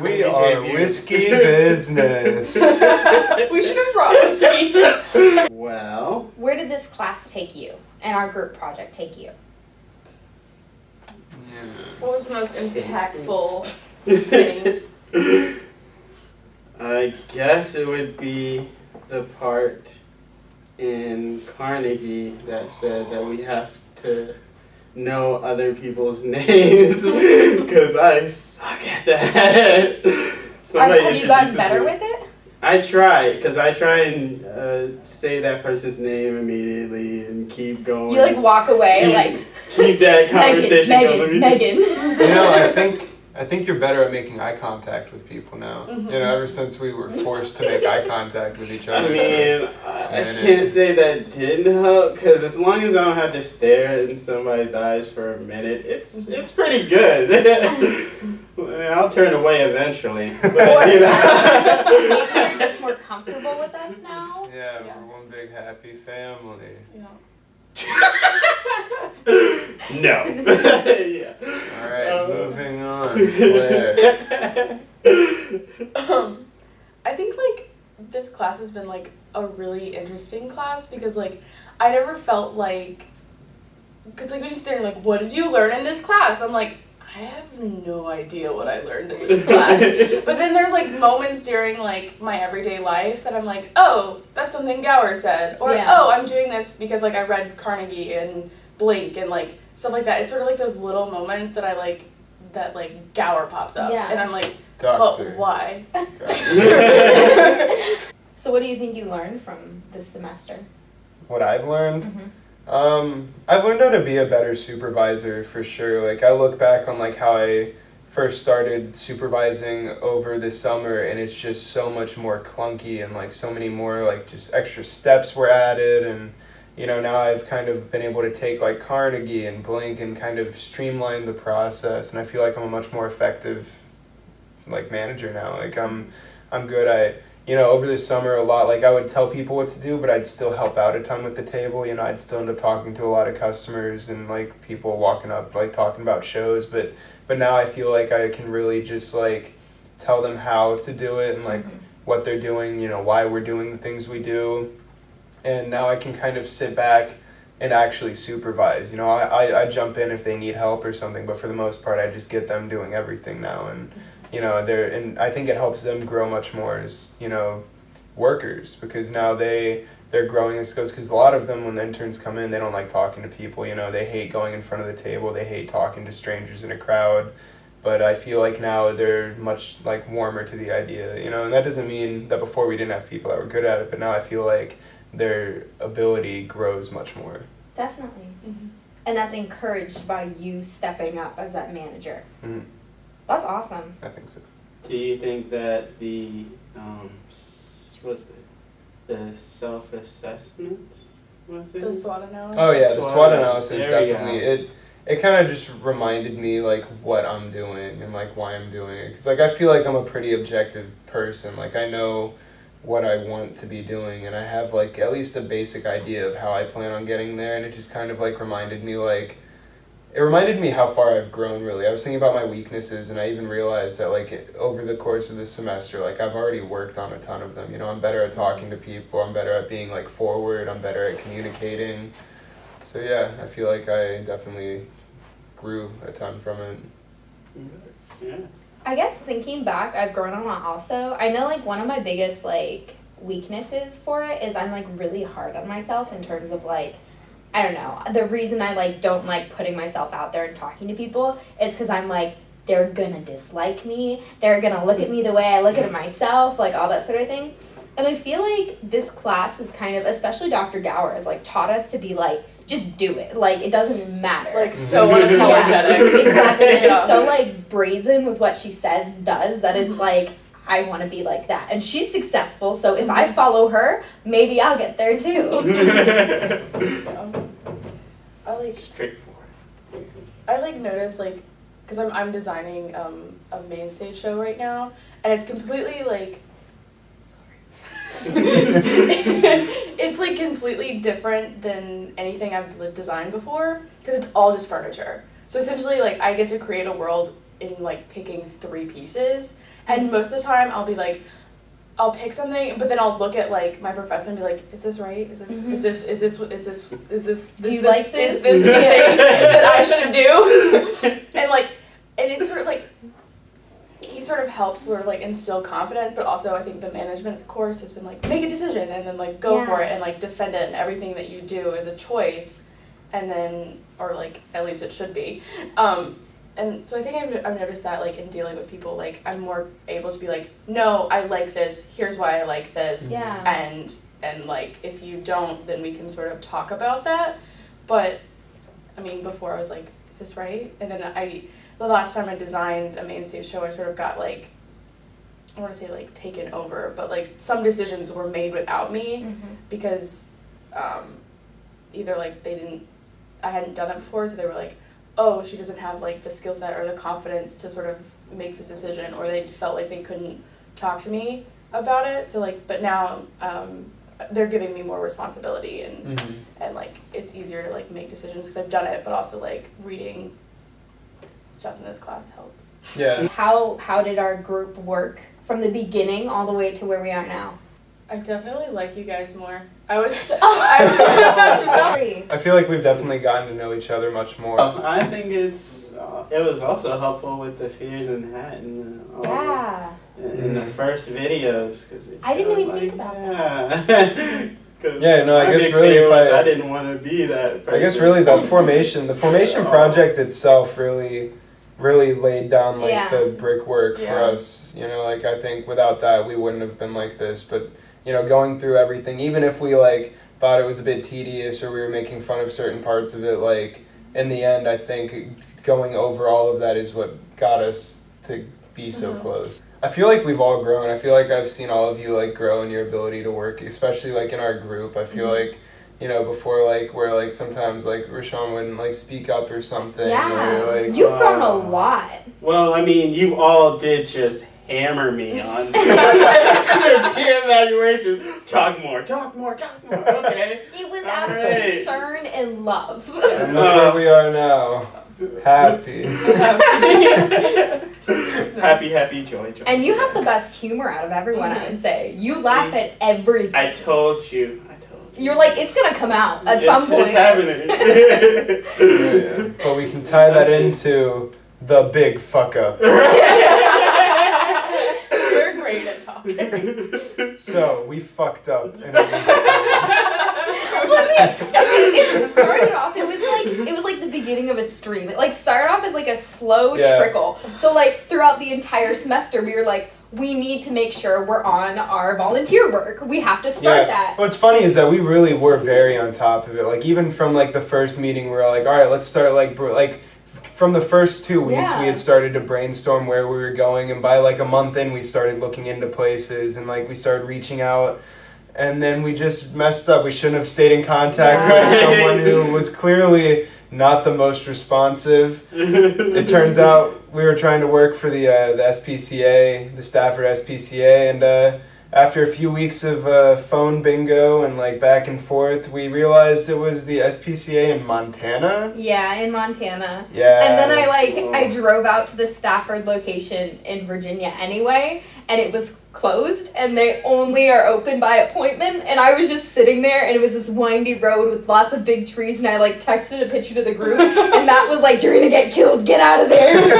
We are Whiskey Business. We should have brought whiskey. Well, Where did this class take you and our group project take you? Yeah. What was the most impactful thing? I guess it would be the part in Carnegie that said that we have to know other people's names because I suck at that. Have you gotten better with it? I try, because I try and say that person's name immediately and keep going. You like walk away keep that conversation going. Megan. You know, I think you're better at making eye contact with people now. Mm-hmm. You know, ever since we were forced to make eye contact with each other. I mean, I can't say that didn't help, because as long as I don't have to stare in somebody's eyes for a minute, it's pretty good. I'll turn away eventually. But, Maybe you're just more comfortable with us now? Yeah, we're one big happy family. Yeah. No. Yeah. Alright, moving on. Claire. I think like this class has been like a really interesting class because like I never felt like, because like when you're sitting there like, what did you learn in this class? I'm like, I have no idea what I learned in this class. But then there's like moments during like my everyday life that I'm like, oh, that's something Gower said. Or, oh, I'm doing this because like I read Carnegie and Blink and like stuff like that. It's sort of like those little moments that I like, that like Gower pops up. Yeah. And I'm like, Doctor. but why? So what do you think you learned from this semester? What I've learned? Mm-hmm. I've learned how to be a better supervisor for sure. Like I look back on like how I first started supervising over the summer, and it's just so much more clunky and like so many more like just extra steps were added, and you know now I've kind of been able to take like Carnegie and Blink and kind of streamline the process, and I feel like I'm a much more effective like manager now. Like I'm good at, you know, over the summer a lot, like I would tell people what to do, but I'd still help out a ton with the table. You know, I'd still end up talking to a lot of customers and like people walking up, like talking about shows. But now I feel like I can really just like tell them how to do it and like what they're doing, you know, why we're doing the things we do. And now I can kind of sit back and actually supervise. You know, I jump in if they need help or something, but for the most part, I just get them doing everything now. And you know, and I think it helps them grow much more as, you know, workers, because now they're growing as skills, because a lot of them when the interns come in, they don't like talking to people, you know, they hate going in front of the table, they hate talking to strangers in a crowd, but I feel like now they're much like warmer to the idea, you know, and that doesn't mean that before we didn't have people that were good at it, but now I feel like their ability grows much more. Definitely. And that's encouraged by you stepping up as that manager. That's awesome. I think so. Do you think that the the self-assessments, was it? The SWOT analysis? Oh yeah, the SWOT analysis There we definitely. It kind of just reminded me like what I'm doing and like why I'm doing it. Because like I feel like I'm a pretty objective person. Like I know what I want to be doing, and I have like at least a basic idea of how I plan on getting there. And it just kind of like reminded me how far I've grown, really. I was thinking about my weaknesses, and I even realized that like over the course of this semester, like I've already worked on a ton of them. You know, I'm better at talking to people, I'm better at being like forward, I'm better at communicating. So yeah, I feel like I definitely grew a ton from it. Yeah. I guess thinking back, I've grown a lot also. I know like one of my biggest like weaknesses for it is I'm like really hard on myself in terms of like, I don't know, the reason I like don't like putting myself out there and talking to people is because I'm like, they're gonna dislike me, they're gonna look at me the way I look at myself, like all that sort of thing. And I feel like this class is kind of, especially Dr. Gower, has like taught us to be like, just do it. Like, it doesn't matter. Like, so unapologetic. Exactly. She's so like brazen with what she says and does that it's like, I want to be like that. And she's successful, so if I follow her, maybe I'll get there too. I like Straightforward. I like notice like, because I'm designing a main stage show right now, and it's completely like it's like completely different than anything I've designed before, because it's all just furniture. So essentially like I get to create a world in like picking 3 pieces, and most of the time I'll be like, I'll pick something, but then I'll look at like my professor and be like, is this right? Is this do you like this? Is this the thing that I should do? And it's sort of like, he sort of helps sort of like instill confidence, but also I think the management course has been like, make a decision and then like go for it and like defend it, and everything that you do is a choice, and then, or like at least it should be. And so I think I've noticed that like in dealing with people, like I'm more able to be like, no, I like this, here's why I like this, and like if you don't, then we can sort of talk about that. But I mean, before I was like, is this right? And then the last time I designed a main stage show, I sort of got like, I want to say like taken over, but like some decisions were made without me because either like I hadn't done it before, so they were like, oh, she doesn't have like the skill set or the confidence to sort of make this decision, or they felt like they couldn't talk to me about it. So like, but now they're giving me more responsibility, and like it's easier to like make decisions because I've done it, but also like reading stuff in this class helps. Yeah. How did our group work from the beginning all the way to where we are now? I definitely like you guys more. I feel like we've definitely gotten to know each other much more. I think it was also helpful with the fears in the hat and in the first videos, because I didn't even think about that. Yeah, no, I guess really if I didn't want to be that person. I guess really the formation project itself really laid down like the brickwork for us. You know, like I think without that we wouldn't have been like this. But you know, going through everything, even if we like thought it was a bit tedious or we were making fun of certain parts of it, like in the end, I think going over all of that is what got us to be so close. I feel like we've all grown. I feel like I've seen all of you like grow in your ability to work, especially like in our group. I feel like, you know, before like where like sometimes like Rashawn wouldn't like speak up or something. Yeah, or, like, you've grown a lot. Well, I mean, you all did just hammer me on peer evaluation. Talk more. Okay. It was out of concern and love. And look where we are now. Happy. happy, joy. And you have the best humor out of everyone, I would say. You laugh at everything. I told you. You're like, it's gonna come out at some point. It's happening. Yeah. But we can tie that into the big fuck up. We're great at talking. So we fucked up. And it started off, it was like the beginning of a stream. It like started off as like a slow trickle. So like throughout the entire semester we were like, we need to make sure we're on our volunteer work. We have to start that. What's funny is that we really were very on top of it. Like even from like the first meeting, we were like, all right, let's start like from the first 2 weeks, we had started to brainstorm where we were going, and by like a month in, we started looking into places, and like we started reaching out, and then we just messed up. We shouldn't have stayed in contact with someone who was clearly not the most responsive. It turns out we were trying to work for the SPCA, the Stafford SPCA, and after a few weeks of phone bingo and like back and forth, we realized it was the SPCA in Montana. Yeah, in Montana. Yeah. And then I drove out to the Stafford location in Virginia anyway, and it was closed, and they only are open by appointment, and I was just sitting there, and it was this windy road with lots of big trees, and I like texted a picture to the group, and Matt was like, you're gonna get killed, get out of there.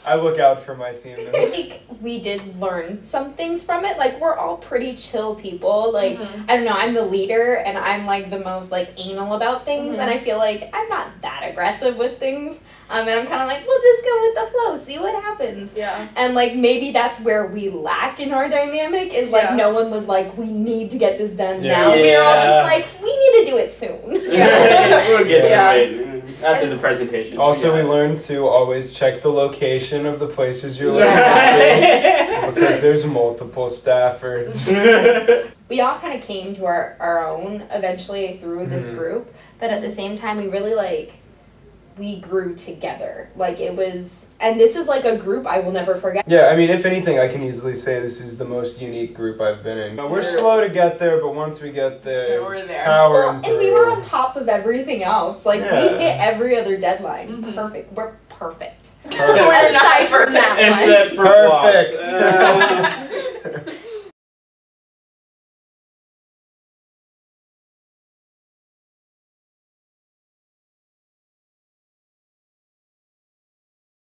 I look out for my team. I think we did learn some things from it. Like, we're all pretty chill people. Like, I don't know, I'm the leader, and I'm like the most like anal about things, and I feel like I'm not that aggressive with things. And I'm kind of like, we'll just go with the flow, see what happens. Yeah. And like maybe that's where we lack in our dynamic is like no one was like, we need to get this done now. We were all just like, we need to do it soon. We'll get to it after the presentation. Also, we learned to always check the location of the places you're looking at, because there's multiple Staffords. We all kind of came to our own eventually through this group, but at the same time we really we grew together. Like it was, and this is like a group I will never forget. Yeah, I mean, if anything, I can easily say this is the most unique group I've been in. We're slow to get there, but once we get there, we're there. Powering and we were on top of everything else. Like we hit every other deadline. Perfect. We're perfect. Except- We're not Aside from perfect. that one. Except for Perfect. Watts.